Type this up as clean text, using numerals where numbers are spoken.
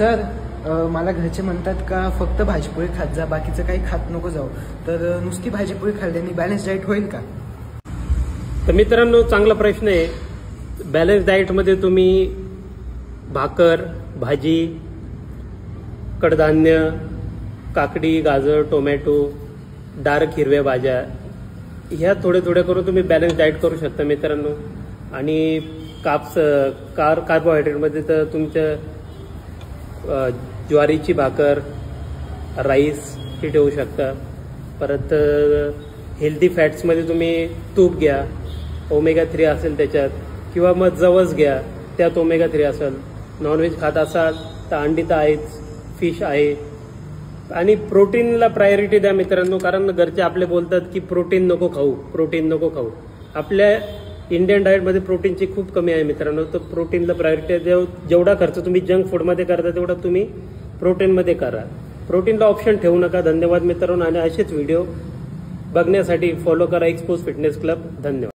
Sir मला घरचे म्हणतात का फक्त भाजीपोळी खात जा, बाकीचं काही खात नको जाऊ, तर नुसती भाजीपोळी खाल्ल्याने बॅलन्स डाएट होईल का? तर मित्रांनो, चांगला प्रश्न आहे. बॅलन्स डाएटमध्ये तुम्ही भाकर, भाजी, कडधान्य, काकडी, गाजर, टोमॅटो, डार्क हिरव्या भाज्या ह्या थोड्या करून तुम्ही बॅलन्स डाएट करू शकता मित्रांनो. आणि कार्बोहायड्रेटमध्ये तर तुमच्या ज्वारीची भाकर, राईस हे ठेवू शकता. परत हेल्दी फॅट्समध्ये तुम्ही तूप घ्या, ओमेगा 3 असेल त्याच्यात, किंवा मग जवस घ्या, त्यात ओमेगा 3 असेल. नॉनव्हेज खात असाल तर अंडी तर आहेच, फिश आहे. आणि प्रोटीनला प्रायोरिटी द्या मित्रांनो, कारण घरचे आपले बोलतात की प्रोटीन नको खाऊ. आपल्या इंडियन डाएटमध्ये प्रोटीनची खूप कमी आहे मित्रांनो. तर प्रोटीनला प्रायोरिटी द्या. जेवढा खर्च तुम्ही जंक फूडमध्ये करता तेवढा तुम्ही प्रोटीनमध्ये करा. प्रोटीनला ऑप्शन ठेवू नका. धन्यवाद मित्रांनो. आणि असेच व्हिडिओ बघण्यासाठी फॉलो करा एक्सपोज फिटनेस क्लब. धन्यवाद.